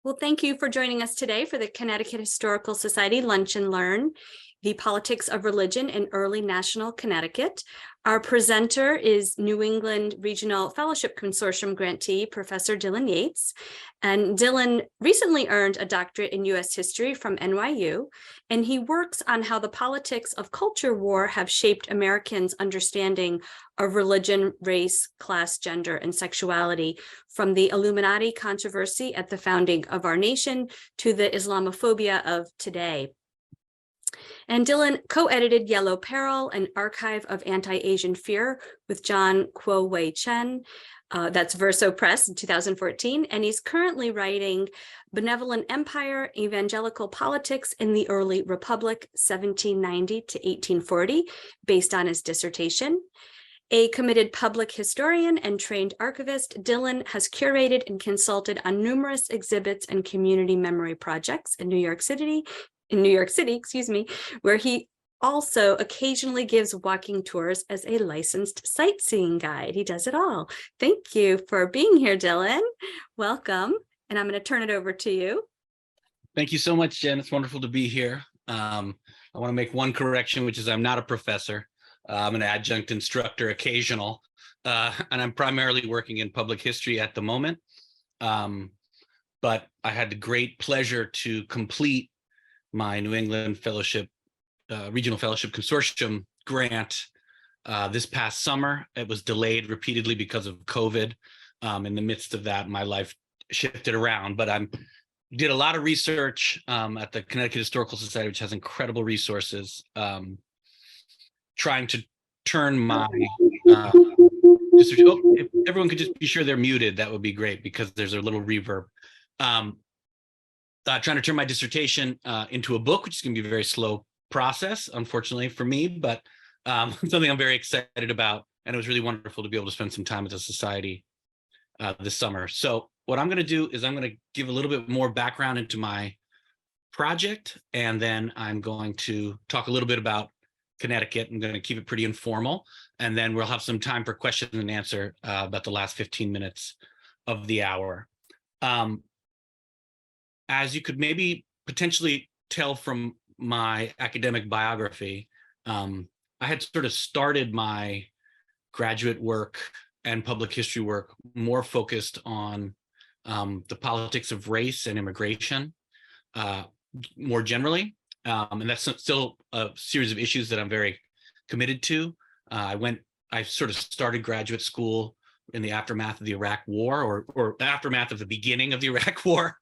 Well, thank you for joining us today for the Connecticut Historical Society Lunch and Learn, the Politics of Religion in Early National Connecticut. Our presenter is New England Regional Fellowship Consortium grantee, Professor Dylan Yeats. And Dylan recently earned a doctorate in U.S. history from NYU, and he works on how the politics of culture war have shaped Americans' understanding of religion, race, class, gender, and sexuality, from the Illuminati controversy at the founding of our nation to the Islamophobia of today. And Dylan co-edited Yellow Peril, an archive of anti-Asian fear with John Kuo-Wei Chen. That's Verso Press in 2014. And he's currently writing Benevolent Empire, Evangelical Politics in the Early Republic, 1790 to 1840, based on his dissertation. A committed public historian and trained archivist, Dylan has curated and consulted on numerous exhibits and community memory projects in New York City, where he also occasionally gives walking tours as a licensed sightseeing guide. He does it all. Thank you for being here, Dylan. Welcome. And I'm going to turn it over to you. Thank you so much, Jen. It's wonderful to be here. I want to make one correction, which is I'm not a professor. I'm an adjunct instructor, occasional, and I'm primarily working in public history at the moment. But I had the great pleasure to complete my New England Regional Fellowship Consortium grant this past summer. It was delayed repeatedly because of COVID. In the midst of that, my life shifted around, but I did a lot of research at the Connecticut Historical Society, which has incredible resources, trying to turn my if everyone could just be sure they're muted, that would be great, because there's a little reverb. Trying to turn my dissertation into a book, which is going to be a very slow process, unfortunately for me, but something I'm very excited about. And it was really wonderful to be able to spend some time at the society this summer. So what I'm going to do is I'm going to give a little bit more background into my project, and then I'm going to talk a little bit about Connecticut. I'm going to keep it pretty informal, and then we'll have some time for question and answer about the last 15 minutes of the hour. As you could maybe potentially tell from my academic biography, I had sort of started my graduate work and public history work more focused on the politics of race and immigration more generally. And that's still a series of issues that I'm very committed to. I sort of started graduate school in the aftermath of the Iraq War, or the aftermath of the beginning of the Iraq War,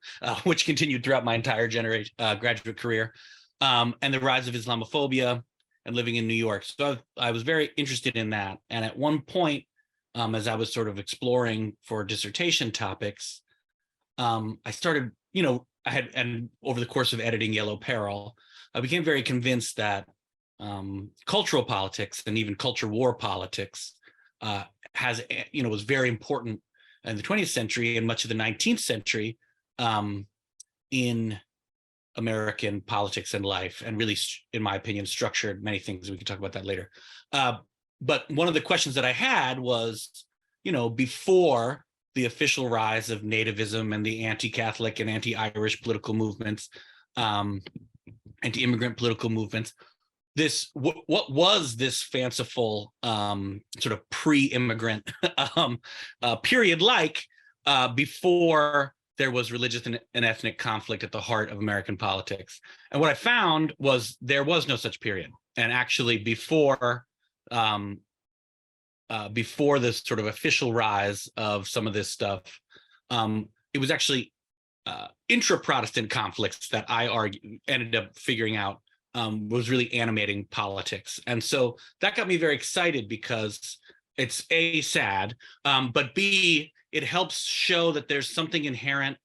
which continued throughout my entire graduate career, and the rise of Islamophobia and living in New York. So I was very interested in that. And at one point, as I was sort of exploring for dissertation topics, I started, and over the course of editing Yellow Peril, I became very convinced that cultural politics and even culture war politics was very important in the 20th century and much of the 19th century in American politics and life, and really, in my opinion, structured many things. We can talk about that later. But one of the questions that I had was, before the official rise of nativism and the anti-Catholic and anti-Irish political movements, anti-immigrant political movements, what was this fanciful sort of pre-immigrant period like before there was religious and ethnic conflict at the heart of American politics? And what I found was there was no such period. And actually before this sort of official rise of some of this stuff, it was actually intra-Protestant conflicts that I ended up figuring out was really animating politics. And so that got me very excited, because it's A, sad, but B, it helps show that there's something inherent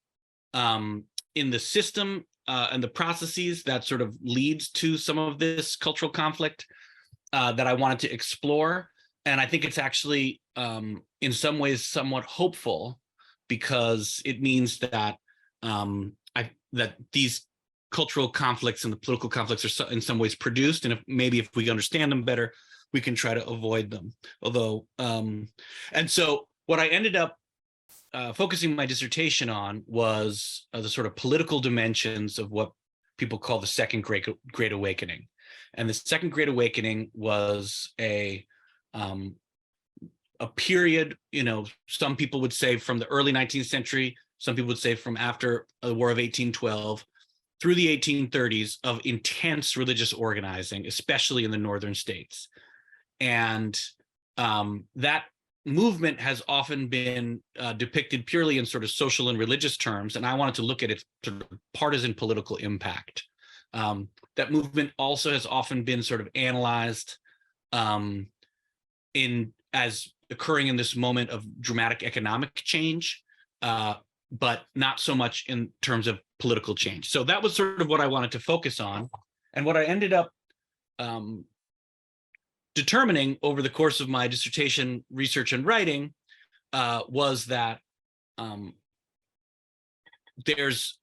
in the system and the processes that sort of leads to some of this cultural conflict that I wanted to explore. And I think it's actually in some ways somewhat hopeful, because it means that that these cultural conflicts and the political conflicts are in some ways produced, and if we understand them better, we can try to avoid them. Although, and so what I ended up focusing my dissertation on was the sort of political dimensions of what people call the Second Great Awakening. And the Second Great Awakening was a period, some people would say from the early 19th century, some people would say from after the War of 1812 through the 1830s, of intense religious organizing, especially in the northern states. And that movement has often been depicted purely in sort of social and religious terms, and I wanted to look at its sort of partisan political impact. That movement also has often been sort of analyzed as occurring in this moment of dramatic economic change, but not so much in terms of political change. So that was sort of what I wanted to focus on. And what I ended up determining over the course of my dissertation research and writing was that there's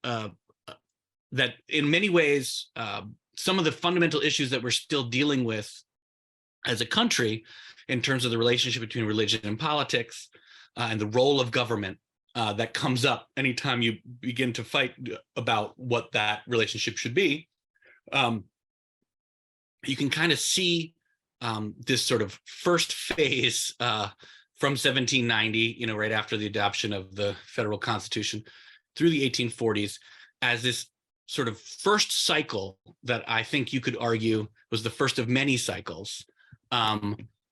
that in many ways, some of the fundamental issues that we're still dealing with as a country in terms of the relationship between religion and politics and the role of government that comes up anytime you begin to fight about what that relationship should be. You can kind of see this sort of first phase from 1790, right after the adoption of the federal constitution, through the 1840s, as this sort of first cycle that I think you could argue was the first of many cycles,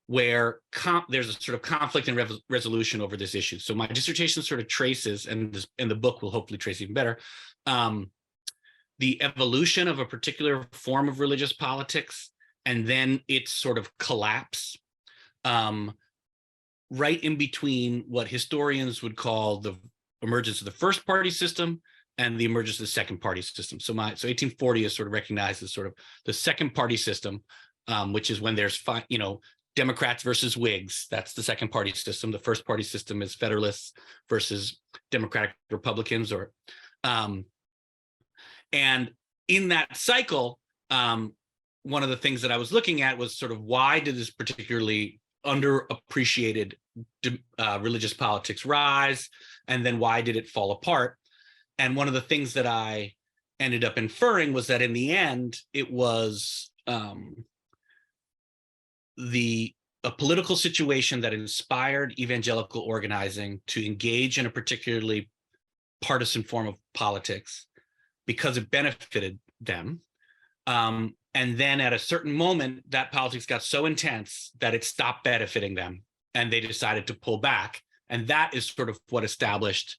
where there's a sort of conflict and resolution over this issue. So my dissertation sort of traces, and the book will hopefully trace even better, the evolution of a particular form of religious politics, and then its sort of collapse, right in between what historians would call the emergence of the first party system and the emergence of the second party system. So 1840 is sort of recognized as sort of the second party system, which is when there's Democrats versus Whigs. That's the second party system. The first party system is Federalists versus Democratic Republicans, and in that cycle, one of the things that I was looking at was sort of why did this particularly underappreciated religious politics rise, and then why did it fall apart? And one of the things that I ended up inferring was that in the end, it was a political situation that inspired evangelical organizing to engage in a particularly partisan form of politics because it benefited them. And then at a certain moment, that politics got so intense that it stopped benefiting them and they decided to pull back. And that is sort of what established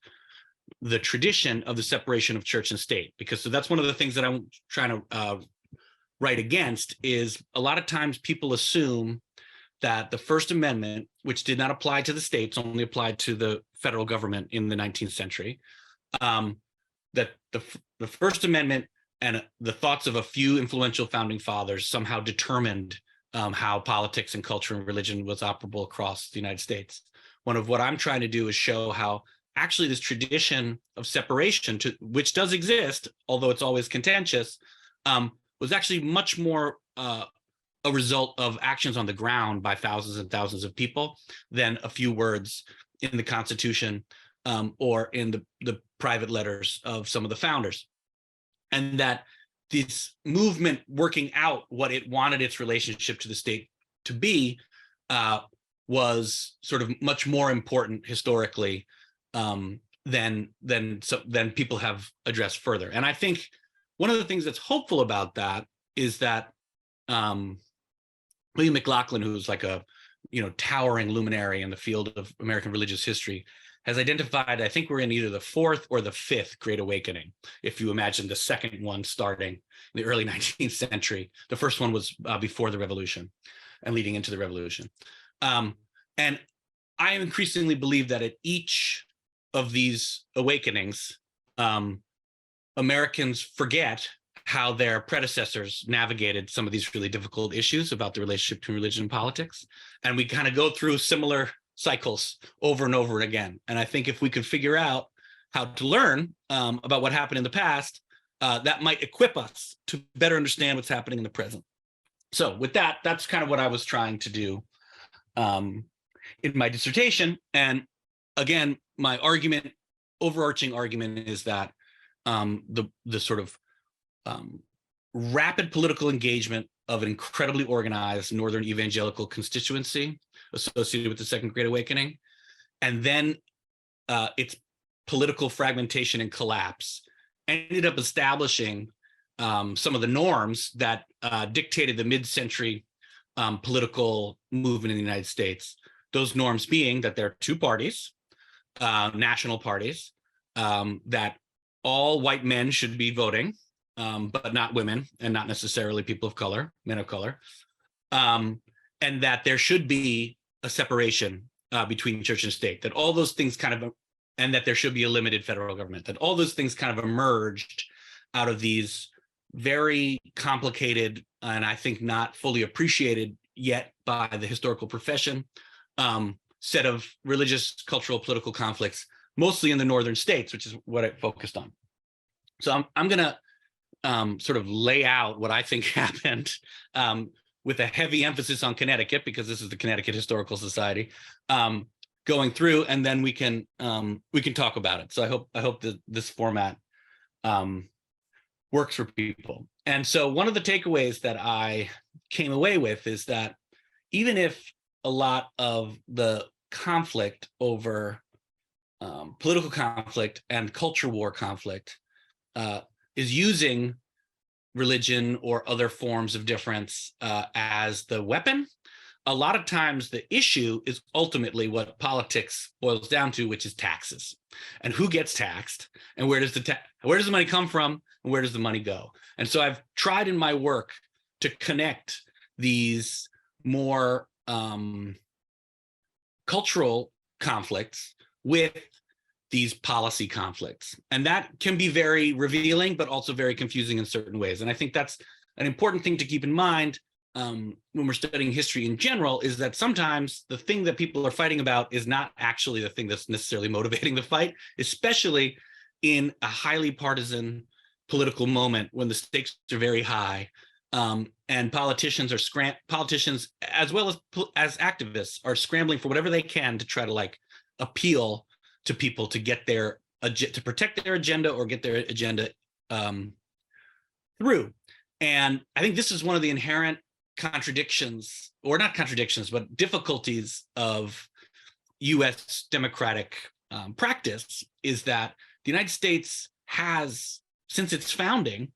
the tradition of the separation of church and state. So that's one of the things that I'm trying to write against, is a lot of times people assume that the First Amendment, which did not apply to the states, only applied to the federal government in the 19th century, that the First Amendment and the thoughts of a few influential founding fathers somehow determined how politics and culture and religion was operable across the United States. One of what I'm trying to do is show how actually this tradition of separation, which does exist, although it's always contentious, was actually much more a result of actions on the ground by thousands and thousands of people than a few words in the Constitution or in the private letters of some of the founders. And that this movement working out what it wanted its relationship to the state to be was sort of much more important historically than people have addressed further. And I think one of the things that's hopeful about that is that William McLaughlin, who's like a towering luminary in the field of American religious history, has identified, I think we're in either the fourth or the fifth Great Awakening, if you imagine the second one starting in the early 19th century. The first one was before the Revolution and leading into the Revolution. And I increasingly believe that at each of these awakenings, Americans forget how their predecessors navigated some of these really difficult issues about the relationship between religion and politics. And we kind of go through similar cycles over and over again. And I think if we could figure out how to learn about what happened in the past, that might equip us to better understand what's happening in the present. So with that, that's kind of what I was trying to do in my dissertation. And again, my argument, overarching argument, is that the sort of rapid political engagement of an incredibly organized Northern evangelical constituency associated with the Second Great Awakening, and then its political fragmentation and collapse ended up establishing some of the norms that dictated the mid-century political movement in the United States. Those norms being that there are two parties, national parties, that all white men should be voting, but not women, and not necessarily people of color, men of color, and that there should be a separation between church and state, that all those things kind of, and that there should be a limited federal government, that all those things kind of emerged out of these very complicated, and I think not fully appreciated yet by the historical profession, set of religious, cultural, political conflicts, mostly in the northern states, which is what I focused on. So I'm going to sort of lay out what I think happened, with a heavy emphasis on Connecticut, because this is the Connecticut Historical Society, going through, and then we can talk about it. So I hope that this format works for people. And so one of the takeaways that I came away with is that even if a lot of the conflict over political conflict and culture war conflict is using religion or other forms of difference as the weapon, a lot of times the issue is ultimately what politics boils down to, which is taxes, and who gets taxed, and where does the money come from, and where does the money go. And so I've tried in my work to connect these more cultural conflicts with these policy conflicts. And that can be very revealing, but also very confusing in certain ways. And I think that's an important thing to keep in mind when we're studying history in general, is that sometimes the thing that people are fighting about is not actually the thing that's necessarily motivating the fight, especially in a highly partisan political moment when the stakes are very high, and politicians as well as activists are scrambling for whatever they can to try to like appeal to people to get to protect their agenda or get their agenda through. And I think this is one of the inherent contradictions, or not contradictions, but difficulties of US democratic practice, is that the United States has, since its founding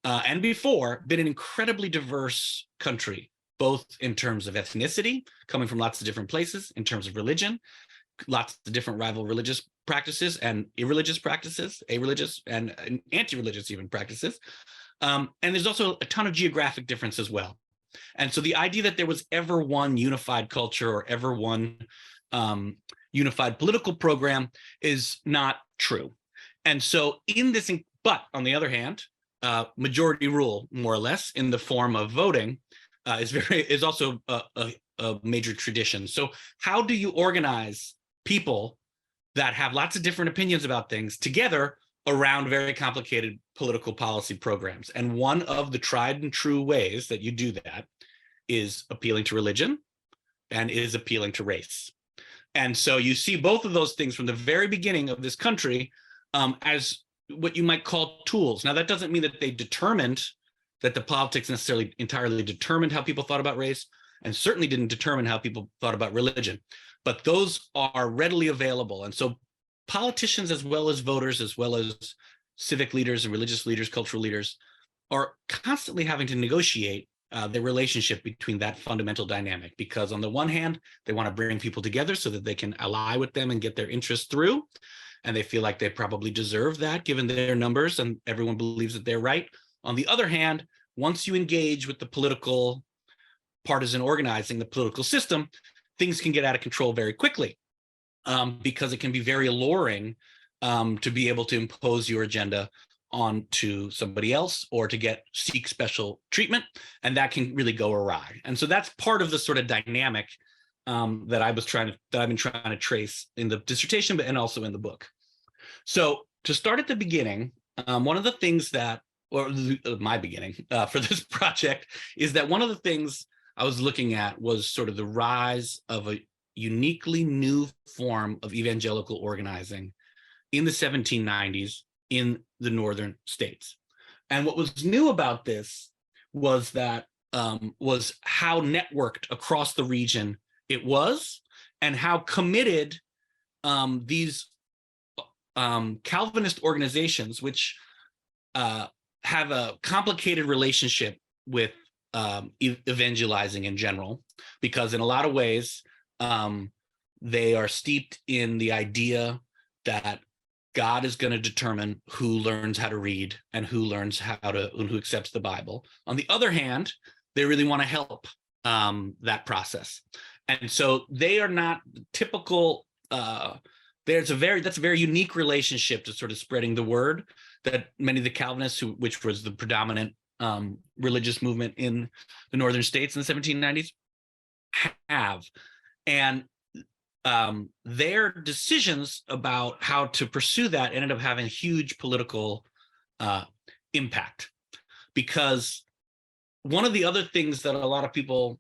and before, been an incredibly diverse country, both in terms of ethnicity, coming from lots of different places, in terms of religion, lots of different rival religious practices and irreligious practices, a-religious and anti-religious even practices. And there's also a ton of geographic difference as well. And so the idea that there was ever one unified culture or ever one unified political program is not true. And so but on the other hand, majority rule, more or less, in the form of voting is also a major tradition. So how do you organize people that have lots of different opinions about things together around very complicated political policy programs? And one of the tried and true ways that you do that is appealing to religion and is appealing to race. And so you see both of those things from the very beginning of this country as what you might call tools. Now, that doesn't mean that they determined, that the politics necessarily entirely determined how people thought about race, and certainly didn't determine how people thought about religion, but those are readily available. And so politicians, as well as voters, as well as civic leaders and religious leaders, cultural leaders, are constantly having to negotiate the relationship between that fundamental dynamic, because on the one hand, they want to bring people together so that they can ally with them and get their interests through. And they feel like they probably deserve that given their numbers and everyone believes that they're right. On the other hand, once you engage with the political partisan organizing, the political system, things can get out of control very quickly because it can be very alluring to be able to impose your agenda onto somebody else or to seek special treatment, and that can really go awry. And so that's part of the sort of dynamic that I've been trying to trace in the dissertation, and also in the book. So to start at the beginning, one of the things that, or my beginning for this project, is that one of the things I was looking at was sort of the rise of a uniquely new form of evangelical organizing in the 1790s in the northern states. And what was new about this was that was how networked across the region it was, and how committed these Calvinist organizations, which have a complicated relationship with evangelizing in general, because in a lot of ways they are steeped in the idea that God is going to determine who learns how to read and who accepts the Bible. On the other hand, they really want to help that process, and so they are not typical. That's a very unique relationship to sort of spreading the word that many of the Calvinists, which was the predominant religious movement in the northern states in the 1790s, have. And their decisions about how to pursue that ended up having huge political impact, because one of the other things that a lot of people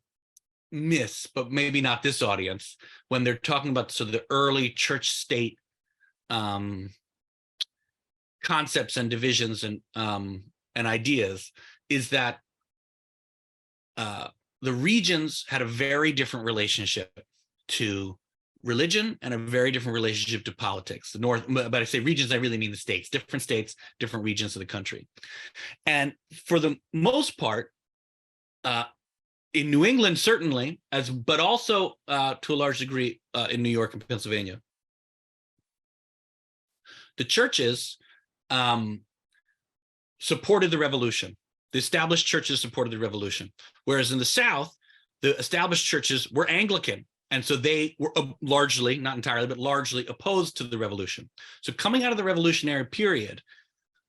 miss, but maybe not this audience, when they're talking about the early church-state concepts and divisions and ideas, is that the regions had a very different relationship to religion and a very different relationship to politics. The North, but I say regions, I really mean the states, different regions of the country. And for the most part, in New England, certainly, but also to a large degree in New York and Pennsylvania, the churches supported the revolution. The established churches supported the revolution, whereas in the South, the established churches were Anglican, and so they were largely, not entirely, but largely opposed to the revolution. So coming out of the revolutionary period,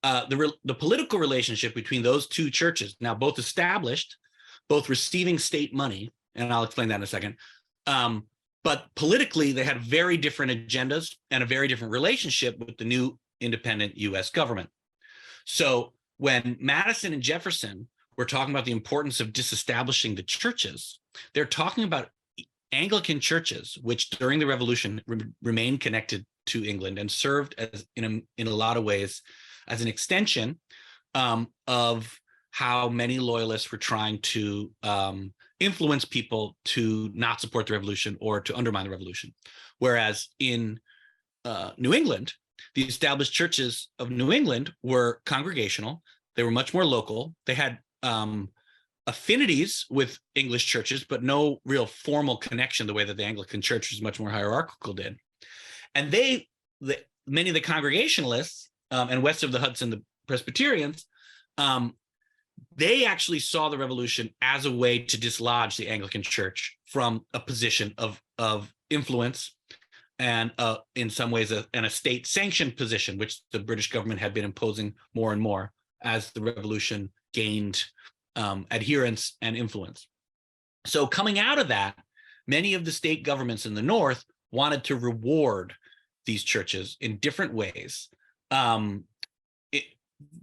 the political relationship between those two churches, now both established, both receiving state money, and I'll explain that in a second, but politically they had very different agendas and a very different relationship with the new independent US government. So when Madison and Jefferson were talking about the importance of disestablishing the churches, they're talking about Anglican churches, which during the Revolution remained connected to England and served as, in a lot of ways, as an extension of how many loyalists were trying to influence people to not support the revolution or to undermine the revolution. Whereas in New England, the established churches of New England were congregational. They were much more local. They had affinities with English churches, but no real formal connection the way that the Anglican Church was much more hierarchical did. And many of the Congregationalists and west of the Hudson, the Presbyterians, they actually saw the revolution as a way to dislodge the Anglican Church from a position of influence and in some ways a state-sanctioned position, which the British government had been imposing more and more as the revolution gained adherence and influence. So coming out of that, many of the state governments in the North wanted to reward these churches in different ways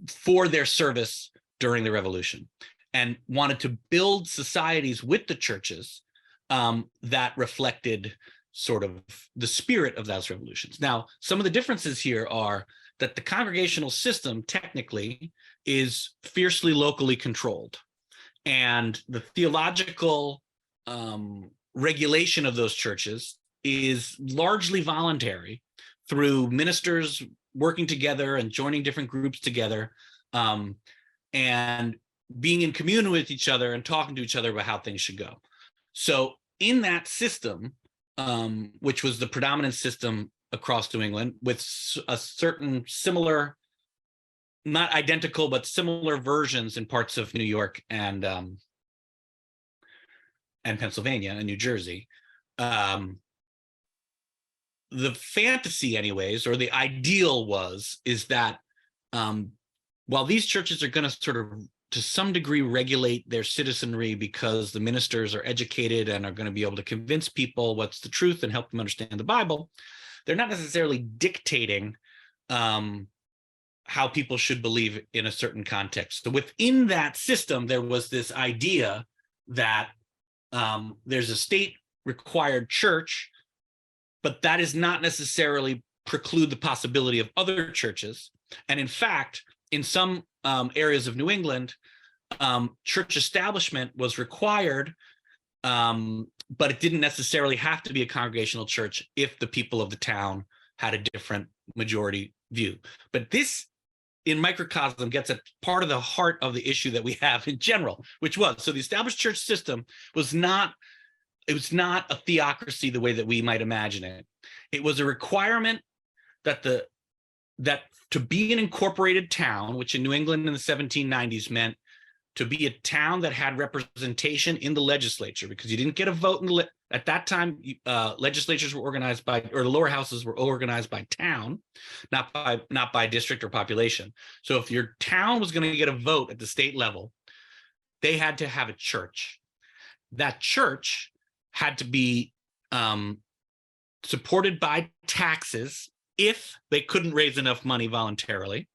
for their service during the revolution, and wanted to build societies with the churches that reflected sort of the spirit of those revolutions. Now, some of the differences here are that the congregational system technically is fiercely locally controlled, and the theological regulation of those churches is largely voluntary through ministers working together and joining different groups together and being in communion with each other and talking to each other about how things should go. So in that system, which was the predominant system across New England, with a certain similar, not identical, but similar versions in parts of New York and Pennsylvania and New Jersey, the fantasy anyways, or the ideal is that while these churches are going to sort of, to some degree, regulate their citizenry because the ministers are educated and are going to be able to convince people what's the truth and help them understand the Bible, they're not necessarily dictating how people should believe in a certain context. So within that system, there was this idea that there's a state-required church but that is not necessarily preclude the possibility of other churches. And in fact, in some areas of New England, church establishment was required, but it didn't necessarily have to be a congregational church if the people of the town had a different majority view. But this, in microcosm, gets at part of the heart of the issue that we have in general, which was, so the established church system was not, it was not a theocracy the way that we might imagine it. It was a requirement that to be an incorporated town, which in New England in the 1790s meant to be a town that had representation in the legislature, because you didn't get a vote in at that time. Legislatures were organized by, or the lower houses were organized by town, not by district or population. So if your town was going to get a vote at the state level, they had to have a church. That church had to be supported by taxes if they couldn't raise enough money voluntarily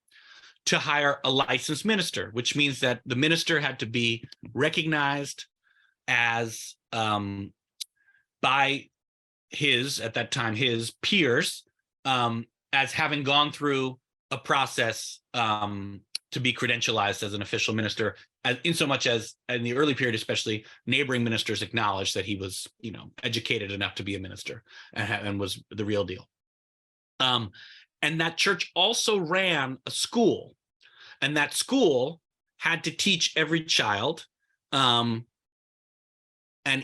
to hire a licensed minister, which means that the minister had to be recognized as by his, at that time, his peers, as having gone through a process to be credentialized as an official minister, in so much as in the early period, especially, neighboring ministers acknowledged that he was, educated enough to be a minister and was the real deal. And that church also ran a school, and that school had to teach every child, and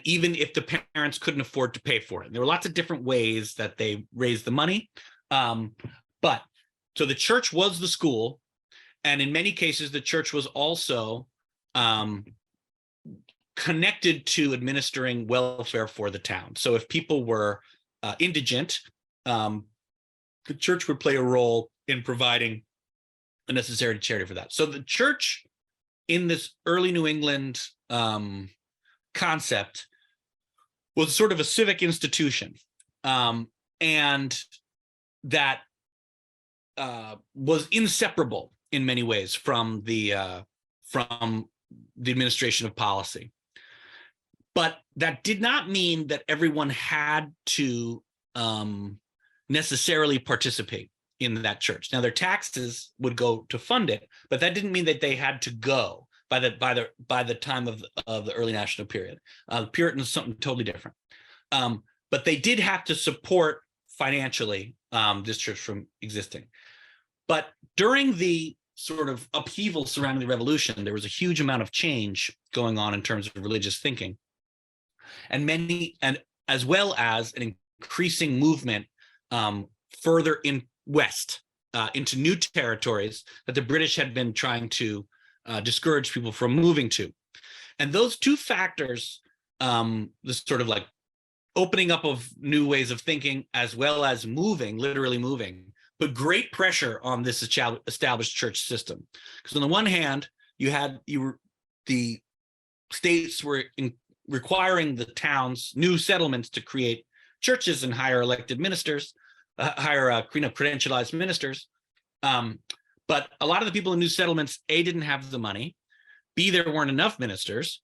even if the parents couldn't afford to pay for it. There were lots of different ways that they raised the money, but so the church was the school, and in many cases the church was also connected to administering welfare for the town. So if people were indigent, the church would play a role in providing a necessary charity for that. So the church in this early New England concept was sort of a civic institution, and that was inseparable in many ways from the administration of policy. But that did not mean that everyone had to necessarily participate in that church. Now, their taxes would go to fund it, but that didn't mean that they had to go by the time of the early national period. Puritans, something totally different. But they did have to support financially this church from existing. But during the sort of upheaval surrounding the Revolution, there was a huge amount of change going on in terms of religious thinking, and as well as an increasing movement further in west into new territories that the British had been trying to discourage people from moving to. And those two factors, this sort of like opening up of new ways of thinking, as well as moving, literally moving, put great pressure on this established church system. Because on the one hand, the states were requiring the towns, new settlements, to create churches and hire elected ministers, hire credentialized ministers. But a lot of the people in new settlements, A, didn't have the money, B, there weren't enough ministers,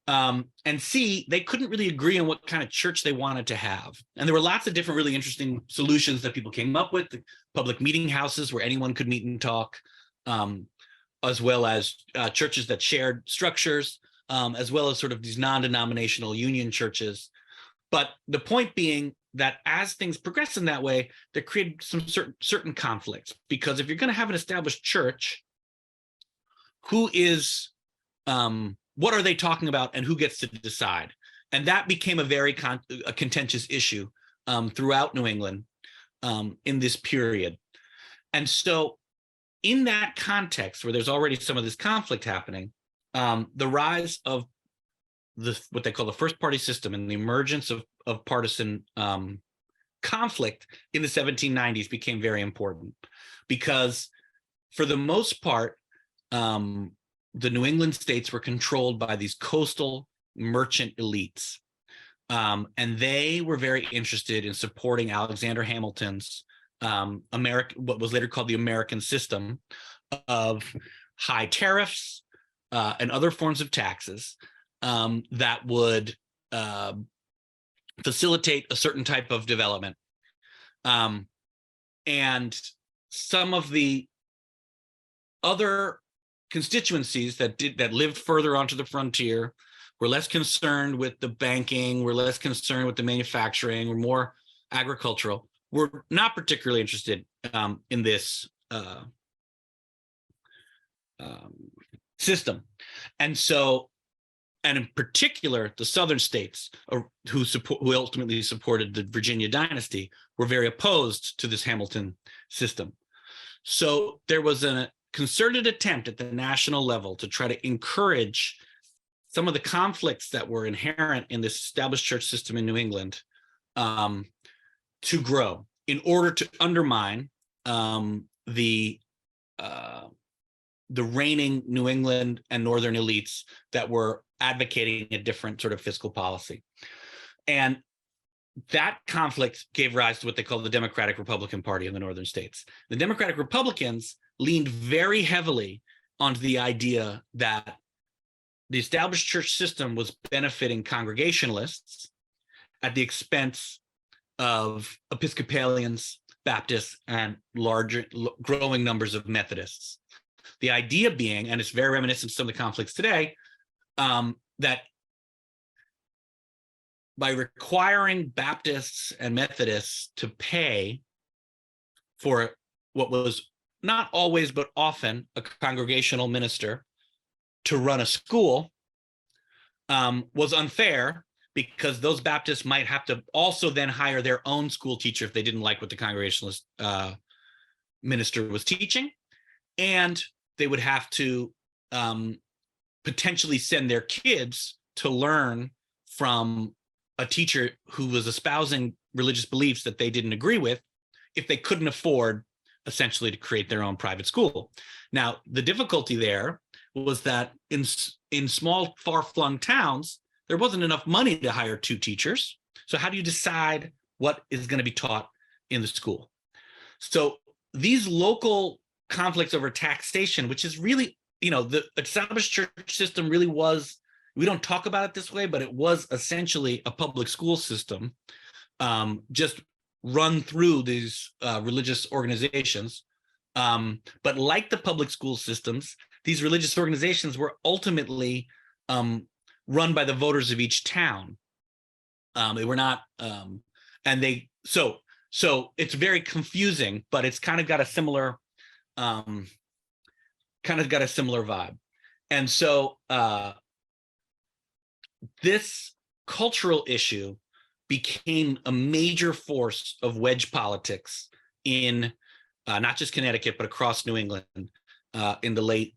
and C, they couldn't really agree on what kind of church they wanted to have. And there were lots of different really interesting solutions that people came up with: the public meeting houses where anyone could meet and talk, as well as churches that shared structures, as well as sort of these non-denominational union churches. But the point being that as things progressed in that way, there created some certain conflicts, because if you're going to have an established church, what are they talking about, and who gets to decide? And that became a very contentious issue throughout New England in this period. And so in that context, where there's already some of this conflict happening, the rise of what they call the first party system and the emergence of partisan conflict in the 1790s became very important, because for the most part, the New England states were controlled by these coastal merchant elites. And they were very interested in supporting Alexander Hamilton's what was later called the American system of high tariffs and other forms of taxes that would facilitate a certain type of development And some of the other constituencies that lived further onto the frontier were less concerned with the banking, were less concerned with the manufacturing, were more agricultural, were not particularly interested in this system. And so, and in particular, the southern states who ultimately supported the Virginia dynasty were very opposed to this Hamilton system. So there was a concerted attempt at the national level to try to encourage some of the conflicts that were inherent in this established church system in New England to grow in order to undermine the reigning New England and Northern elites that were advocating a different sort of fiscal policy. And that conflict gave rise to what they call the Democratic Republican Party in the northern states. The Democratic Republicans leaned very heavily onto the idea that the established church system was benefiting Congregationalists at the expense of Episcopalians, Baptists, and growing numbers of Methodists. The idea being, and it's very reminiscent of some of the conflicts today, that by requiring Baptists and Methodists to pay for what was not always, but often a congregational minister to run a school was unfair, because those Baptists might have to also then hire their own school teacher if they didn't like what the Congregationalist minister was teaching. And they would have to potentially send their kids to learn from a teacher who was espousing religious beliefs that they didn't agree with, if they couldn't afford essentially to create their own private school. Now, the difficulty there was that in small, far-flung towns, there wasn't enough money to hire two teachers. So how do you decide what is going to be taught in the school? So these local conflicts over taxation, which is really, the established church system really was, we don't talk about it this way, but it was essentially a public school system, just run through these religious organizations. But like the public school systems, these religious organizations were ultimately run by the voters of each town. They were not, so it's very confusing, but it's kind of got a similar vibe. And so this cultural issue became a major force of wedge politics in not just Connecticut, but across New England in the late,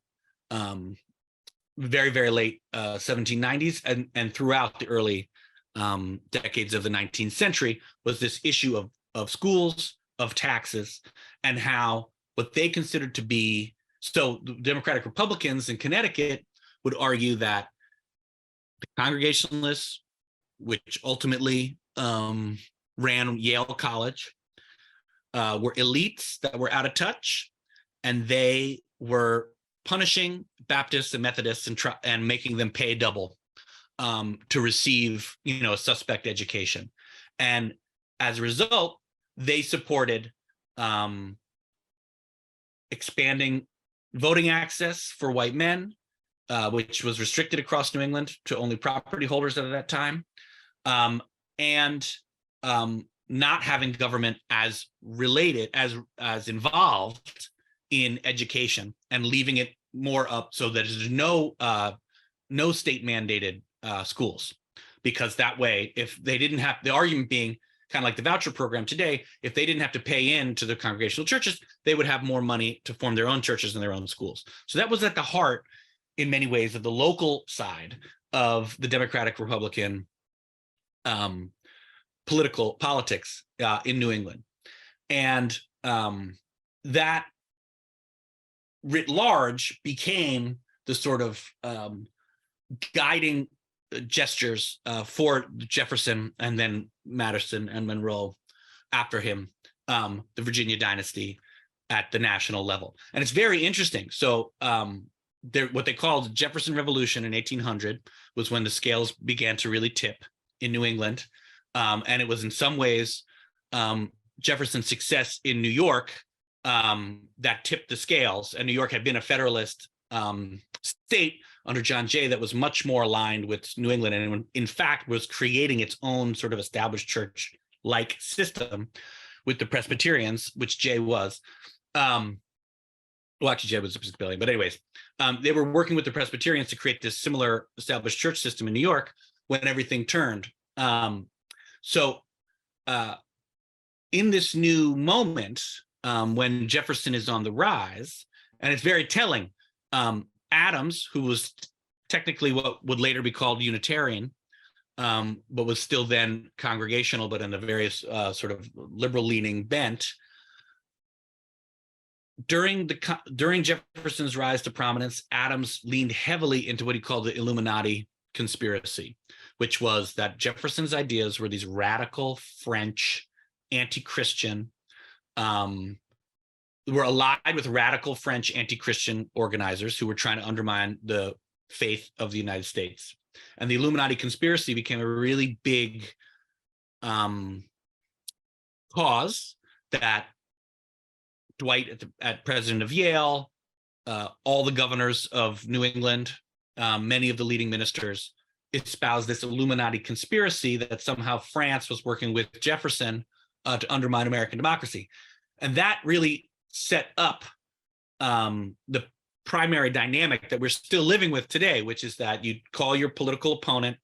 very, very late 1790s and throughout the early decades of the 19th century, was this issue of schools, of taxes, and how what they considered to be, so the Democratic Republicans in Connecticut would argue that the Congregationalists, which ultimately ran Yale College, were elites that were out of touch, and they were punishing Baptists and Methodists and making them pay double to receive, a suspect education. And as a result, they supported expanding voting access for white men, which was restricted across New England to only property holders at that time, and not having government as related, as involved in education, and leaving it more up so that there's no state mandated schools, because that way, if they didn't have, the argument being kind of like the voucher program today, if they didn't have to pay in to the congregational churches, they would have more money to form their own churches and their own schools. So that was at the heart, in many ways, of the local side of the Democratic Republican politics in New England. And that writ large became the sort of guiding gestures for Jefferson, and then Madison and Monroe after him, the Virginia dynasty at the national level. And it's very interesting. So what they called the Jefferson Revolution in 1800 was when the scales began to really tip in New England. And it was in some ways Jefferson's success in New York that tipped the scales. And New York had been a Federalist state under John Jay that was much more aligned with New England, and in fact was creating its own sort of established church-like system with the Presbyterians, which Jay was. Well, actually, Jay was Episcopalian, but anyways, they were working with the Presbyterians to create this similar established church system in New York when everything turned. So in this new moment, when Jefferson is on the rise, and it's very telling, Adams, who was technically what would later be called Unitarian, but was still then congregational, but in a various sort of liberal-leaning bent, during Jefferson's rise to prominence, Adams leaned heavily into what he called the Illuminati conspiracy, which was that Jefferson's ideas were these radical French anti-Christian, were allied with radical French anti-Christian organizers who were trying to undermine the faith of the United States. And the Illuminati conspiracy became a really big cause that Dwight, at president of Yale, all the governors of New England, many of the leading ministers espoused this Illuminati conspiracy that somehow France was working with Jefferson to undermine American democracy. And that really set up the primary dynamic that we're still living with today, which is that you call your political opponent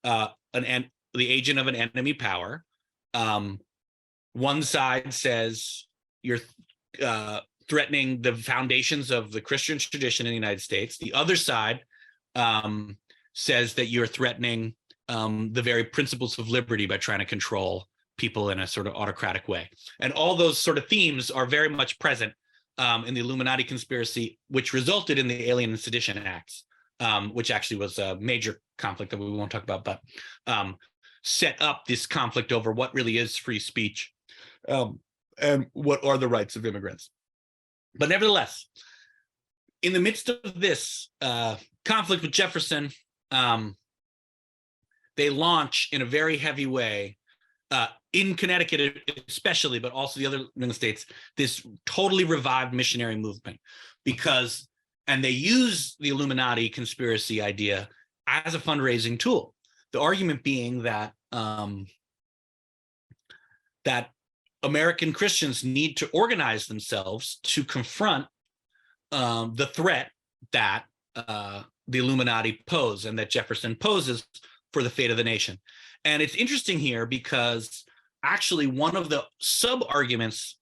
the agent of an enemy power. One side says you're threatening the foundations of the Christian tradition in the United States. The other side says that you're threatening the very principles of liberty by trying to control people in a sort of autocratic way. And all those sort of themes are very much present in the Illuminati conspiracy, which resulted in the Alien and Sedition Acts, which actually was a major conflict that we won't talk about, but set up this conflict over what really is free speech and what are the rights of immigrants. But nevertheless, in the midst of this conflict with Jefferson, they launch in a very heavy way, in Connecticut especially, but also the other New England states, this totally revived missionary movement, and they use the Illuminati conspiracy idea as a fundraising tool. The argument being that that American Christians need to organize themselves to confront the threat that the Illuminati pose and that Jefferson poses for the fate of the nation. And it's interesting here because actually one of the sub-arguments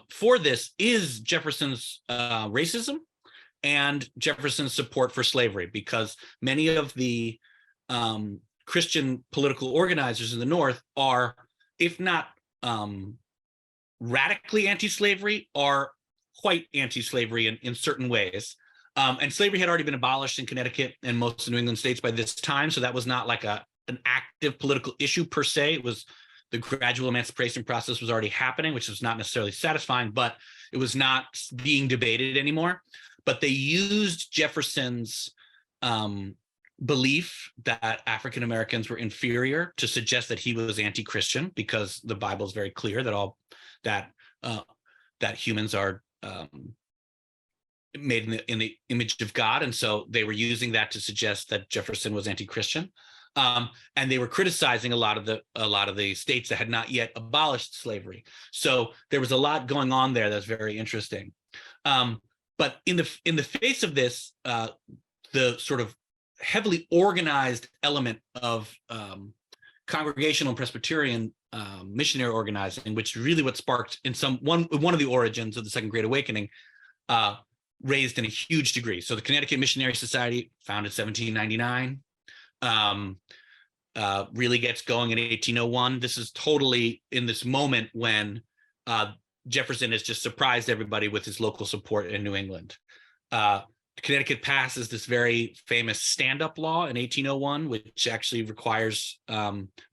for this is Jefferson's racism and Jefferson's support for slavery, because many of the Christian political organizers in the North are, if not radically anti-slavery, are quite anti-slavery in certain ways. And slavery had already been abolished in Connecticut and most of the New England states by this time, so that was not like an active political issue per se. It was the gradual emancipation process was already happening, which was not necessarily satisfying, but it was not being debated anymore. But they used Jefferson's belief that African Americans were inferior to suggest that he was anti-Christian, because the Bible is very clear that that humans are made in the image of God, and so they were using that to suggest that Jefferson was anti-Christian, and they were criticizing a lot of the states that had not yet abolished slavery. So there was a lot going on there that's very interesting. But in the face of this, the sort of heavily organized element of congregational and Presbyterian missionary organizing, which really what sparked in one of the origins of the Second Great Awakening, raised in a huge degree. So the Connecticut Missionary Society, founded 1799, really gets going in 1801. This is totally in this moment when Jefferson has just surprised everybody with his local support in New England. Connecticut passes this very famous stand-up law in 1801, which actually requires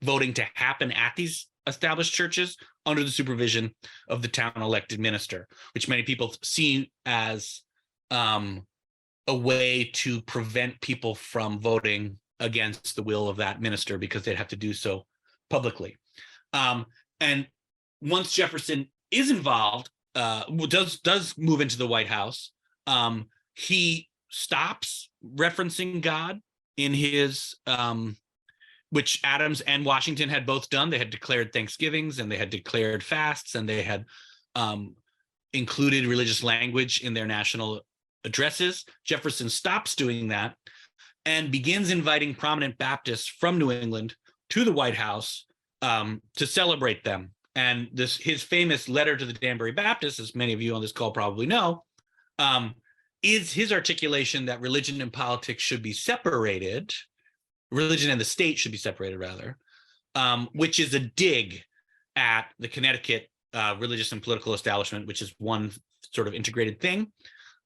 voting to happen at these established churches under the supervision of the town elected minister, which many people see as a way to prevent people from voting against the will of that minister, because they'd have to do so publicly. And once Jefferson is involved, does move into the White House, he stops referencing God in his, which Adams and Washington had both done. They had declared Thanksgivings and they had declared fasts and they had included religious language in their national addresses. Jefferson stops doing that and begins inviting prominent Baptists from New England to the White House to celebrate them. And his famous letter to the Danbury Baptists, as many of you on this call probably know, is his articulation that religion and politics should be separated, religion and the state should be separated rather, which is a dig at the Connecticut religious and political establishment, which is one sort of integrated thing,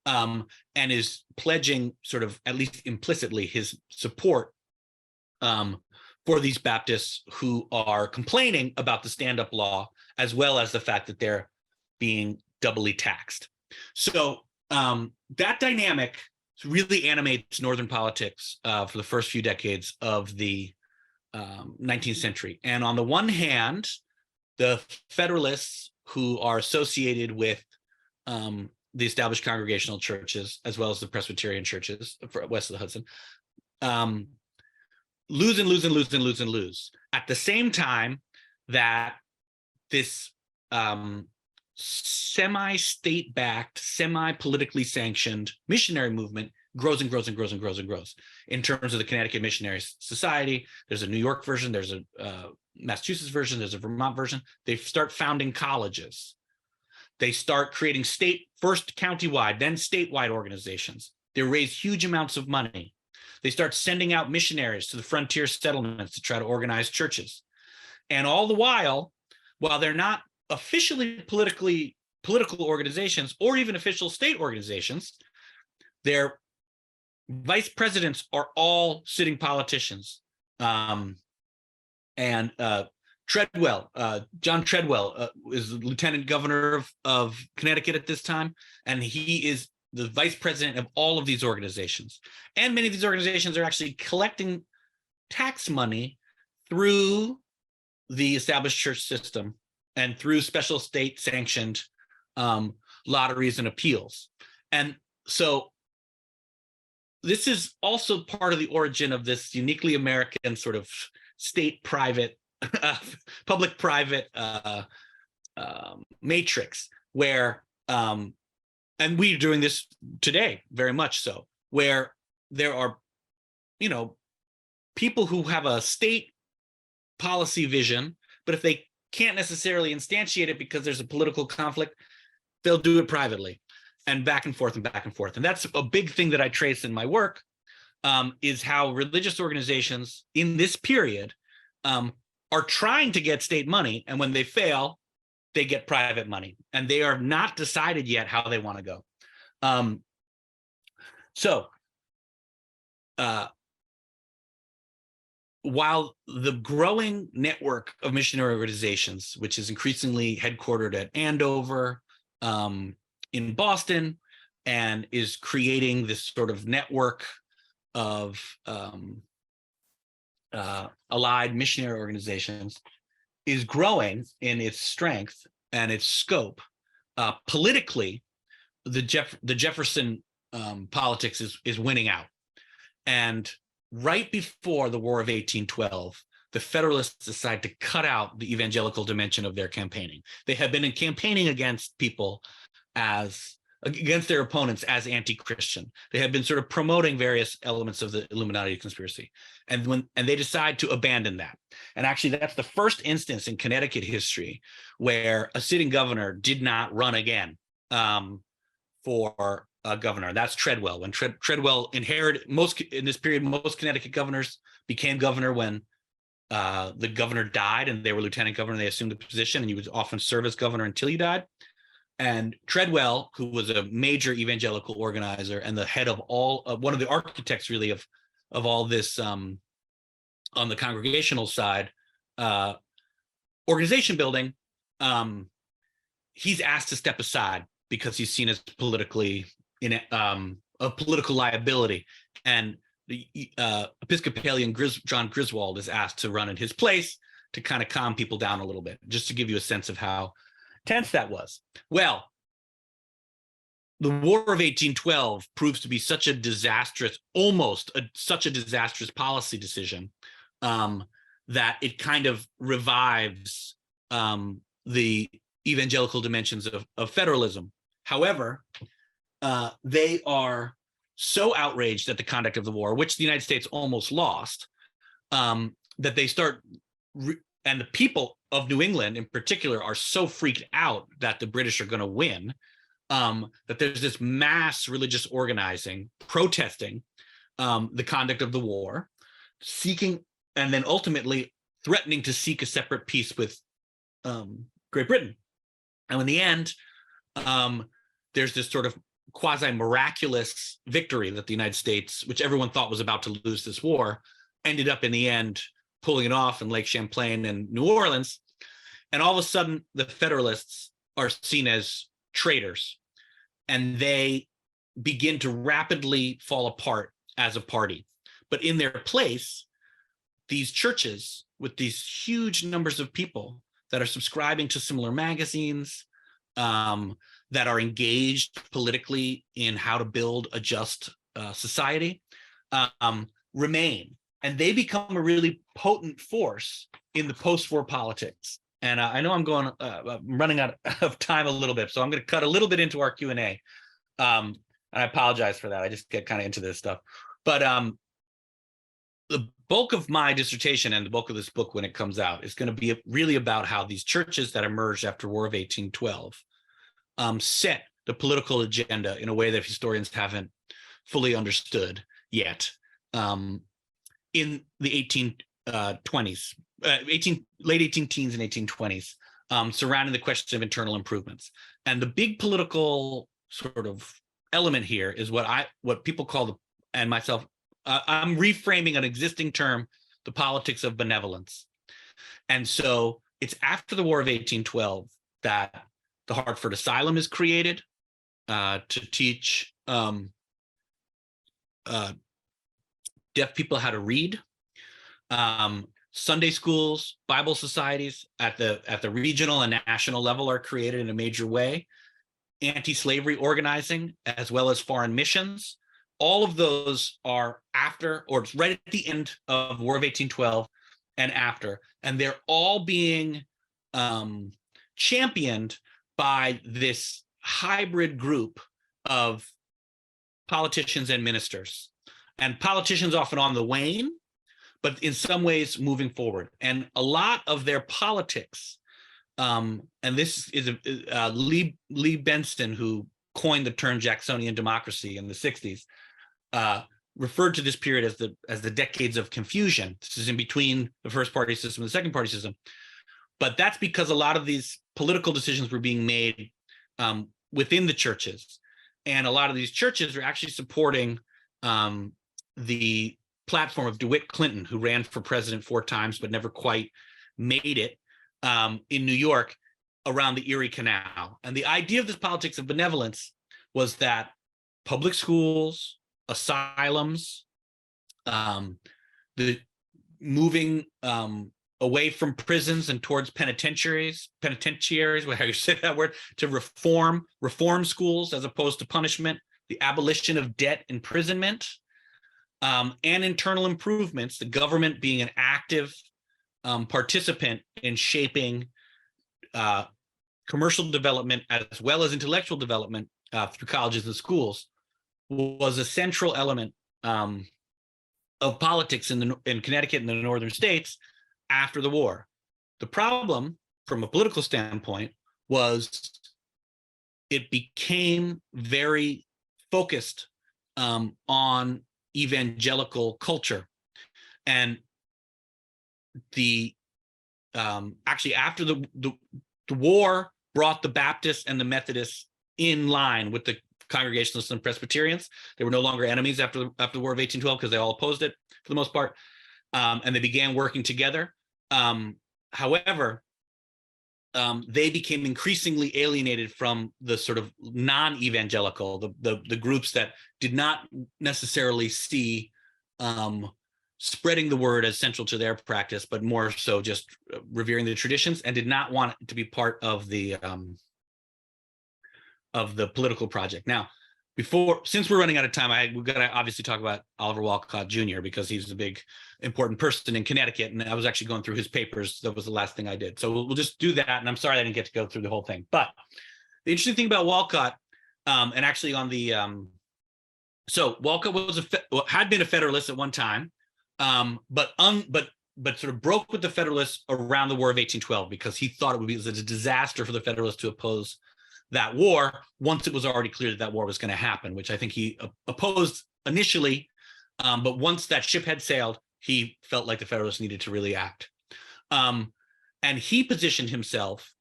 and is pledging sort of, at least implicitly, his support for these Baptists who are complaining about the stand-up law, as well as the fact that they're being doubly taxed. So that dynamic really animates Northern politics for the first few decades of the 19th century. And on the one hand, the Federalists who are associated with the established congregational churches, as well as the Presbyterian churches west of the Hudson, lose and lose and lose and lose and lose. At the same time that this semi-state-backed, semi-politically sanctioned missionary movement grows and grows and grows and grows and grows. In terms of the Connecticut Missionary Society, there's a New York version, there's a Massachusetts version, there's a Vermont version. They start founding colleges. They start creating first countywide, then statewide organizations. They raise huge amounts of money. They start sending out missionaries to the frontier settlements to try to organize churches. And all the while they're not officially political organizations or even official state organizations, their vice presidents are all sitting politicians. And Treadwell, John Treadwell is the lieutenant governor of Connecticut at this time, and he is the vice president of all of these organizations. And many of these organizations are actually collecting tax money through the established church system and through special state sanctioned lotteries and appeals. And so this is also part of the origin of this uniquely American sort of state-private, public-private matrix where, and we're doing this today very much so, where there are, people who have a state policy vision, but if they can't necessarily instantiate it because there's a political conflict, they'll do it privately, and back and forth and back and forth. And that's a big thing that I trace in my work, is how religious organizations in this period are trying to get state money, and when they fail, they get private money, and they are not decided yet how they want to go. While the growing network of missionary organizations, which is increasingly headquartered at Andover, in Boston, and is creating this sort of network of allied missionary organizations, is growing in its strength and its scope. Politically, the Jefferson politics is winning out. And right before the War of 1812, the Federalists decide to cut out the evangelical dimension of their campaigning. They have been campaigning against people against their opponents as anti-Christian. They have been sort of promoting various elements of the Illuminati conspiracy. And they decide to abandon that. And actually, that's the first instance in Connecticut history where a sitting governor did not run again for a governor. That's Treadwell. When Treadwell inherited in this period, most Connecticut governors became governor when the governor died and they were lieutenant governor, and they assumed the position, and you would often serve as governor until you died. And Treadwell, who was a major evangelical organizer and the head of one of the architects really of all this on the congregational side, organization building, he's asked to step aside because he's seen as politically a political liability. And the Episcopalian John Griswold is asked to run in his place to kind of calm people down a little bit, just to give you a sense of how tense that was. Well, the War of 1812 proves to be such a disastrous, such a disastrous policy decision that it kind of revives the evangelical dimensions of federalism. However, they are so outraged at the conduct of the war, which the United States almost lost, that they start, and the people of New England in particular are so freaked out that the British are going to win, that there's this mass religious organizing, protesting the conduct of the war, seeking, and then ultimately threatening to seek a separate peace with Great Britain. And in the end, there's this sort of quasi-miraculous victory that the United States, which everyone thought was about to lose this war, ended up in the end pulling it off in Lake Champlain and New Orleans. And all of a sudden, the Federalists are seen as traitors, and they begin to rapidly fall apart as a party. But in their place, these churches with these huge numbers of people that are subscribing to similar magazines, that are engaged politically in how to build a just society, remain. And they become a really potent force in the post-war politics. And I know I'm running out of time a little bit, so I'm going to cut a little bit into our Q&A. And I apologize for that. I just get kind of into this stuff. But the bulk of my dissertation and the bulk of this book when it comes out is going to be really about how these churches that emerged after War of 1812 set the political agenda in a way that historians haven't fully understood yet in the 1820s, late 18 teens and 1820s, surrounding the question of internal improvements. And the big political sort of element here is what people call and myself, I'm reframing an existing term, the politics of benevolence. And so it's after the War of 1812 that the Hartford Asylum is created to teach deaf people how to read. Sunday schools, Bible societies at the regional and national level are created in a major way. Anti-slavery organizing, as well as foreign missions. All of those are after, or it's right at the end of War of 1812 and after, and they're all being championed by this hybrid group of politicians and ministers. And politicians often on the wane, but in some ways moving forward. And a lot of their politics, and this is Lee Benson, who coined the term Jacksonian democracy in the 60s, referred to this period as the decades of confusion. This is in between the first party system and the second party system. But that's because a lot of these political decisions were being made within the churches. And a lot of these churches are actually supporting the platform of DeWitt Clinton, who ran for president 4 times but never quite made it in New York around the Erie Canal. And the idea of this politics of benevolence was that public schools, asylums, the moving away from prisons and towards penitentiaries, how you say that word, to reform schools as opposed to punishment, the abolition of debt imprisonment, and internal improvements, the government being an active participant in shaping commercial development as well as intellectual development through colleges and schools, was a central element of politics in Connecticut and the northern states after the war. The problem, from a political standpoint, was it became very focused on evangelical culture. And actually after the war brought the Baptists and the Methodists in line with the Congregationalists and Presbyterians. They were no longer enemies after the War of 1812 because they all opposed it for the most part, and they began working together. However, they became increasingly alienated from the sort of non-evangelical, the groups that did not necessarily see spreading the word as central to their practice, but more so just revering the traditions, and did not want it to be part of the political project. Now, since we're running out of time, we've got to obviously talk about Oliver Wolcott Jr. because he's a big, important person in Connecticut, and I was actually going through his papers. That was the last thing I did. So we'll just do that, and I'm sorry I didn't get to go through the whole thing. But the interesting thing about Wolcott, and actually on the, so Wolcott had been a Federalist at one time, but sort of broke with the Federalists around the War of 1812 because he thought it was a disaster for the Federalists to oppose that war once it was already clear that war was going to happen, which I think he opposed initially, but once that ship had sailed, he felt like the Federalists needed to really act. And he positioned himself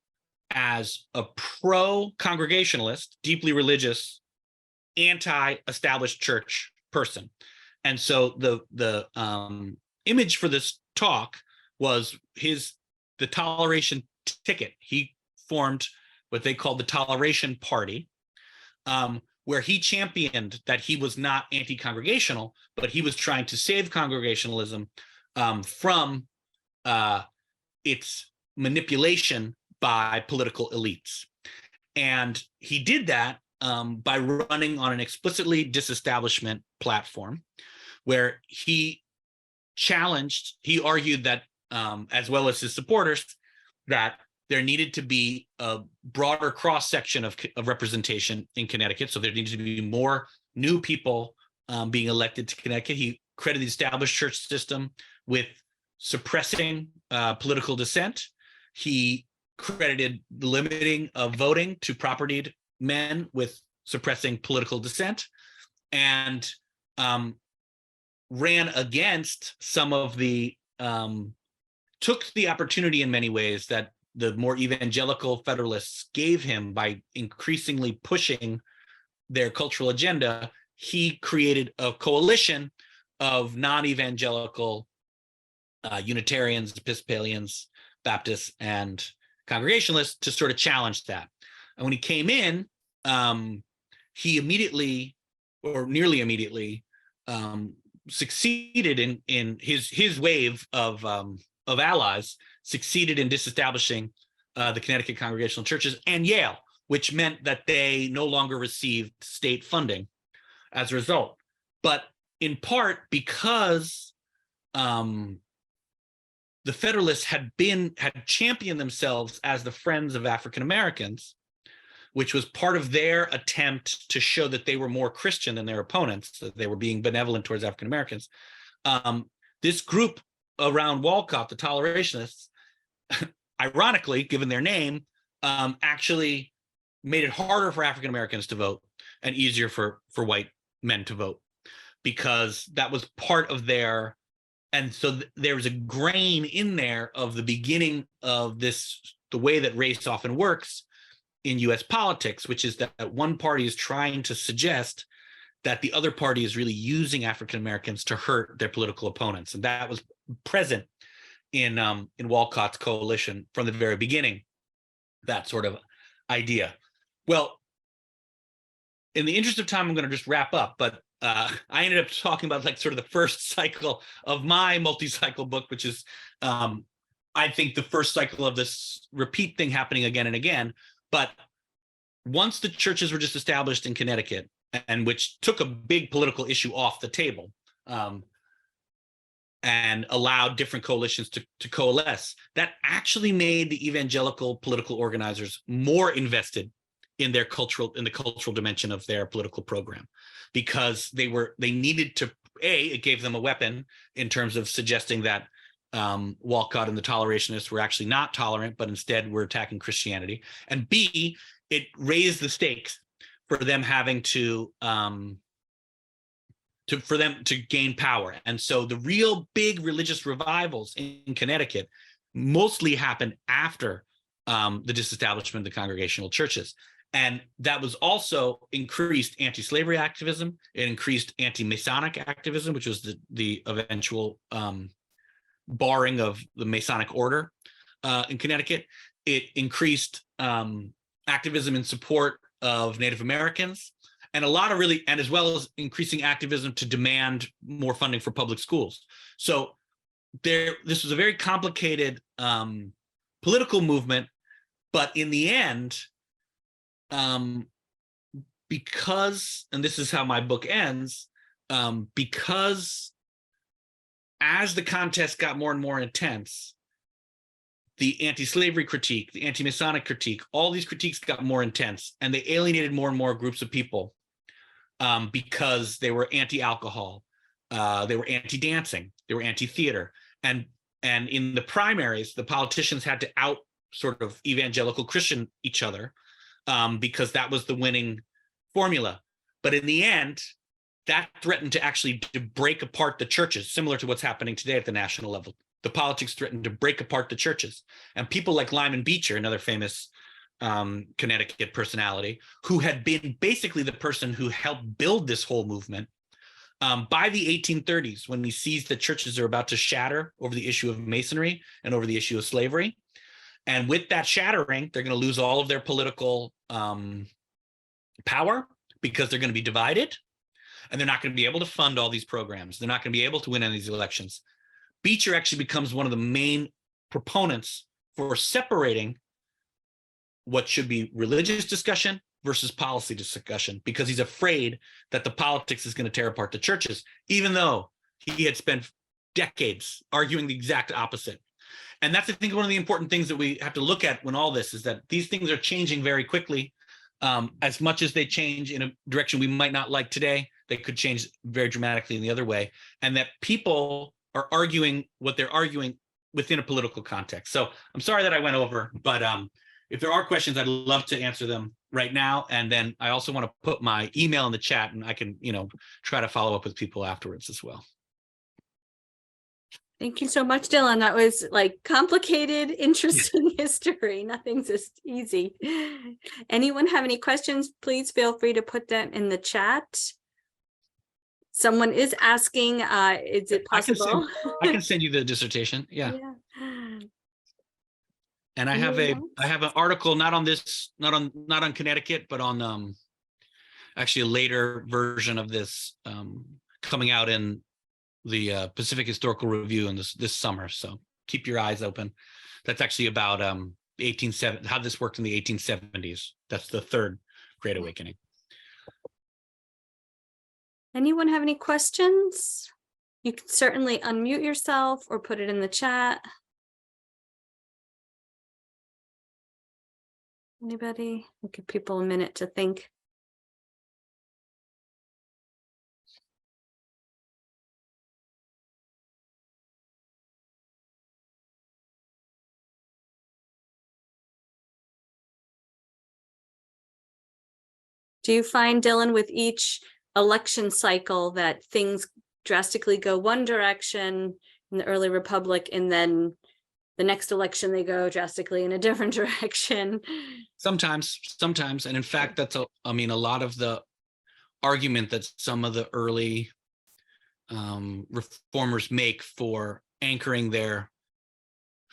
as a pro-congregationalist, deeply religious, anti-established church person. And so the image for this talk was the toleration ticket. He formed what they called the Toleration Party, where he championed that he was not anti-congregational, but he was trying to save congregationalism from its manipulation by political elites. And he did that by running on an explicitly disestablishment platform, where he argued that, as well as his supporters, that there needed to be a broader cross-section of representation in Connecticut. So there needed to be more new people being elected to Connecticut. He credited the established church system with suppressing political dissent. He credited the limiting of voting to propertied men with suppressing political dissent, and ran against some of the, took the opportunity in many ways that the more evangelical Federalists gave him by increasingly pushing their cultural agenda. He created a coalition of non-evangelical Unitarians, Episcopalians, Baptists, and Congregationalists to sort of challenge that. And when he came in, he immediately, or nearly immediately, succeeded in his wave of allies, succeeded in disestablishing the Connecticut Congregational Churches and Yale, which meant that they no longer received state funding as a result. But in part because the Federalists had championed themselves as the friends of African Americans, which was part of their attempt to show that they were more Christian than their opponents, that they were being benevolent towards African Americans. This group around Wolcott, the Tolerationists, ironically, given their name, actually made it harder for African Americans to vote and easier for white men to vote, because that was part of their, and so there was a grain in there of the beginning of this, the way that race often works in US politics, which is that one party is trying to suggest that the other party is really using African Americans to hurt their political opponents. And that was present in Wolcott's coalition from the very beginning, that sort of idea. Well, in the interest of time, I'm going to just wrap up, but I ended up talking about like sort of the first cycle of my multi-cycle book, which is, I think, the first cycle of this repeat thing happening again and again. But once the churches were just established in Connecticut, and which took a big political issue off the table, and allowed different coalitions to coalesce, that actually made the evangelical political organizers more invested in the cultural dimension of their political program, because they needed to, it gave them a weapon in terms of suggesting that Wolcott and the Tolerationists were actually not tolerant, but instead were attacking Christianity, and B, it raised the stakes for them having to gain power. And so the real big religious revivals in Connecticut mostly happened after the disestablishment of the congregational churches. And that was also increased anti-slavery activism. It increased anti-Masonic activism, which was the eventual barring of the Masonic order in Connecticut. It increased activism in support of Native Americans. and a lot of really, and as well as increasing activism to demand more funding for public schools. So this was a very complicated political movement, but in the end, because, and this is how my book ends, because as the contest got more and more intense, the anti-slavery critique, the anti-Masonic critique, all these critiques got more intense, and they alienated more and more groups of people because they were anti-alcohol, they were anti-dancing, they were anti-theater, and in the primaries, the politicians had to out sort of evangelical Christian each other because that was the winning formula. But in the end, that threatened to actually break apart the churches, similar to what's happening today at the national level. The politics threatened to break apart the churches. And people like Lyman Beecher, another famous Connecticut personality, who had been basically the person who helped build this whole movement, by the 1830s, when he sees that churches are about to shatter over the issue of Masonry and over the issue of slavery. And with that shattering, they're going to lose all of their political power because they're going to be divided, and they're not going to be able to fund all these programs. They're not going to be able to win any of these elections. Beecher actually becomes one of the main proponents for separating what should be religious discussion versus policy discussion, because he's afraid that the politics is going to tear apart the churches, even though he had spent decades arguing the exact opposite. And that's, I think, one of the important things that we have to look at when all this is that these things are changing very quickly. As much as they change in a direction we might not like today, they could change very dramatically in the other way. And that people are arguing what they're arguing within a political context. So I'm sorry that I went over, but if there are questions, I'd love to answer them right now. And then I also want to put my email in the chat, and I can, try to follow up with people afterwards as well. Thank you so much, Dylan. That was like complicated, interesting history. Nothing's just easy. Anyone have any questions? Please feel free to put them in the chat. Someone is asking, is it possible? I can send you the dissertation. Yeah. And I have an article, not on Connecticut, but on actually a later version of this coming out in the Pacific Historical Review in this summer. So keep your eyes open. That's actually about how this worked in the 1870s. That's the third Great Awakening. Anyone have any questions? You can certainly unmute yourself or put it in the chat. Anybody? We'll give people a minute to think. Do you find, Dylan, with each election cycle that things drastically go one direction in the early republic, and then the next election they go drastically in a different direction? Sometimes. And in fact, that's a lot of the argument that some of the early reformers make for anchoring their.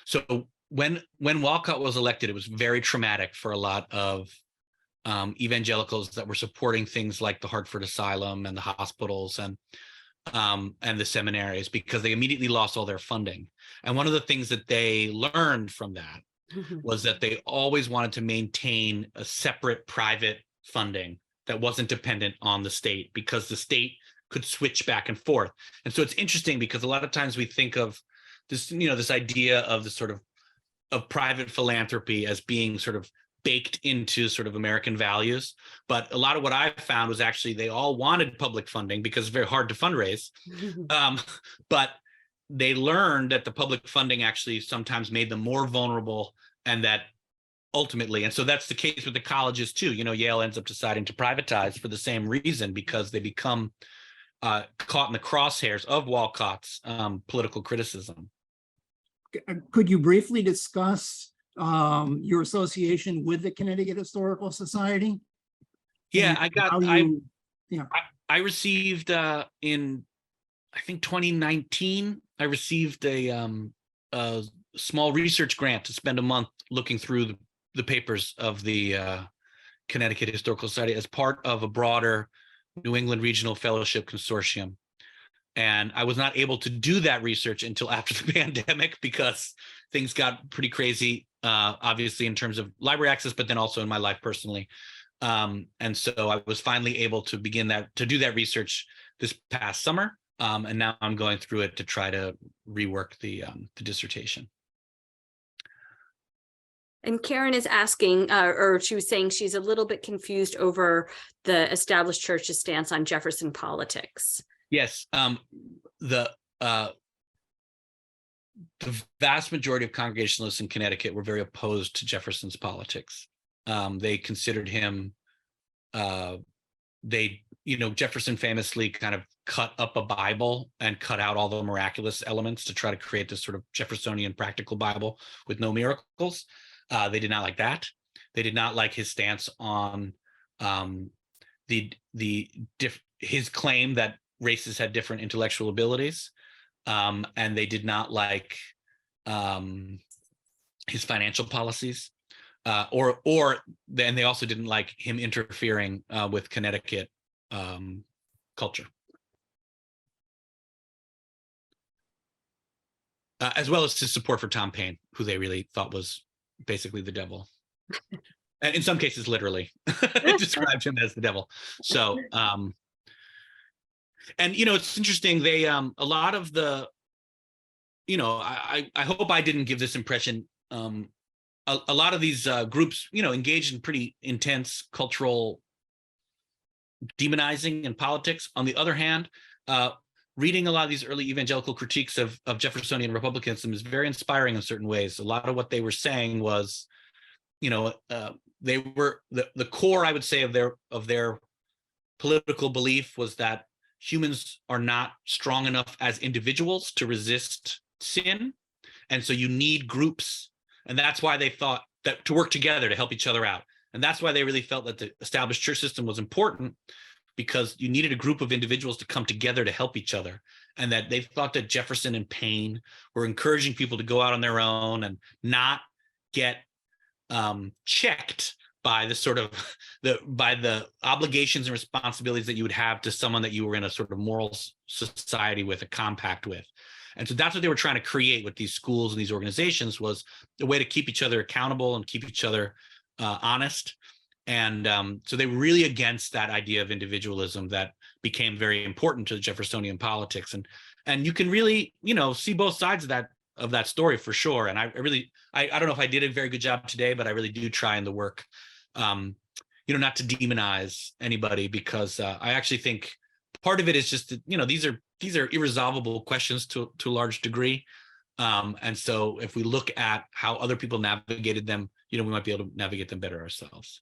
So when Walcott was elected, it was very traumatic for a lot of evangelicals that were supporting things like the Hartford Asylum and the hospitals and the seminaries, because they immediately lost all their funding. And one of the things that they learned from that was that they always wanted to maintain a separate private funding that wasn't dependent on the state, because the state could switch back and forth. And so it's interesting because a lot of times we think of this, this idea of the sort of private philanthropy as being sort of baked into sort of American values. But a lot of what I found was actually they all wanted public funding because it's very hard to fundraise. But they learned that the public funding actually sometimes made them more vulnerable, and that ultimately, and so that's the case with the colleges too. Yale ends up deciding to privatize for the same reason, because they become caught in the crosshairs of Walcott's political criticism. Could you briefly discuss your association with the Connecticut Historical Society? Yeah, I received in, I think 2019, I received a small research grant to spend a month looking through the papers of the Connecticut Historical Society as part of a broader New England Regional Fellowship Consortium. And I was not able to do that research until after the pandemic because things got pretty crazy, obviously in terms of library access, but then also in my life personally. And so I was finally able to do that research this past summer. And now I'm going through it to try to rework the dissertation. And Karen is asking, or she was saying she's a little bit confused over the established church's stance on Jefferson politics. Yes, the vast majority of Congregationalists in Connecticut were very opposed to Jefferson's politics. They considered him, Jefferson famously kind of cut up a Bible and cut out all the miraculous elements to try to create this sort of Jeffersonian practical Bible with no miracles. They did not like that. They did not like his stance on his claim that races had different intellectual abilities, and they did not like his financial policies, then they also didn't like him interfering with Connecticut culture, as well as his support for Tom Paine, who they really thought was basically the devil, and in some cases literally described him as the devil. So and it's interesting, they a lot of the, I hope I didn't give this impression, a lot of these groups engaged in pretty intense cultural demonizing in politics. On the other hand, reading a lot of these early evangelical critiques of Jeffersonian republicanism is very inspiring in certain ways. A lot of what they were saying was, they were the core, I would say, of their political belief was that humans are not strong enough as individuals to resist sin, and so you need groups, and that's why they thought that to work together to help each other out. And that's why they really felt that the established church system was important, because you needed a group of individuals to come together to help each other. And that they thought that Jefferson and Paine were encouraging people to go out on their own and not get checked by the sort of by the obligations and responsibilities that you would have to someone that you were in a sort of moral society with, a compact with. And so that's what they were trying to create with these schools and these organizations, was a way to keep each other accountable and keep each other honest. And so they were really against that idea of individualism that became very important to Jeffersonian politics. And you can really, see both sides of that story for sure. And I don't know if I did a very good job today, but I really do try in the work, not to demonize anybody, because I actually think part of it is just that, these are irresolvable questions to a large degree. And so if we look at how other people navigated them, we might be able to navigate them better ourselves.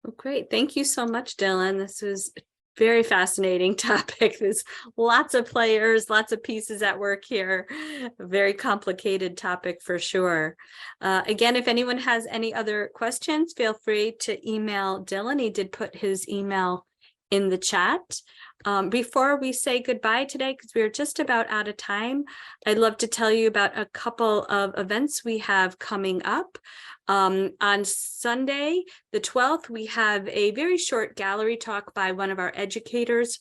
Well, great. Thank you so much, Dylan. This was a very fascinating topic. There's lots of players, lots of pieces at work here. A very complicated topic for sure. Again, if anyone has any other questions, feel free to email Dylan. He did put his email in the chat. Before we say goodbye today, because we're just about out of time, I'd love to tell you about a couple of events we have coming up. On Sunday, the 12th, we have a very short gallery talk by one of our educators.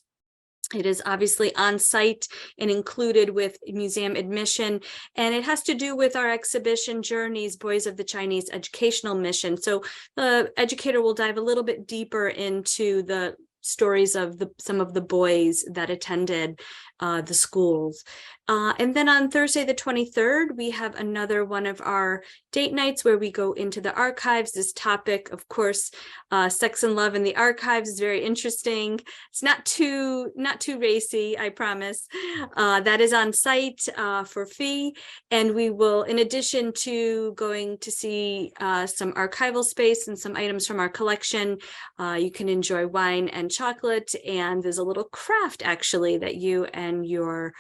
It is obviously on site and included with museum admission, and it has to do with our exhibition Journeys, Boys of the Chinese Educational Mission. So the educator will dive a little bit deeper into the stories of some of the boys that attended the schools. And then on Thursday, the 23rd, we have another one of our date nights where we go into the archives. This topic, of course, sex and love in the archives is very interesting. It's not too racy, I promise. That is on site for fee. And we will, in addition to going to see some archival space and some items from our collection, you can enjoy wine and chocolate. And there's a little craft actually that you and your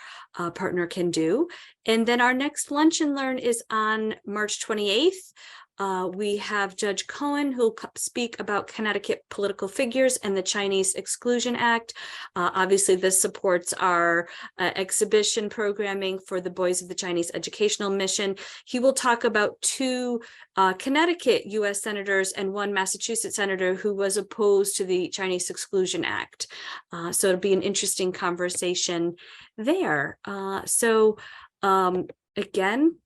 partner can do. And then our next Lunch and Learn is on March 28th. We have Judge Cohen, who'll speak about Connecticut political figures and the Chinese Exclusion Act. Obviously, this supports our exhibition programming for the Boys of the Chinese Educational Mission. He will talk about 2 Connecticut U.S. senators and 1 Massachusetts senator who was opposed to the Chinese Exclusion Act. So it'll be an interesting conversation there. Again,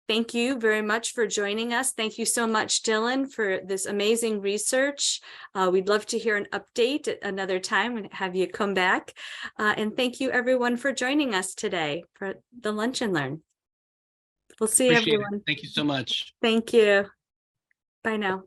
thank you very much for joining us. Thank you so much, Dylan, for this amazing research. We'd love to hear an update at another time and have you come back. And thank you, everyone, for joining us today for the Lunch and Learn. We'll see Appreciate everyone. it. Thank you so much. Thank you. Bye now.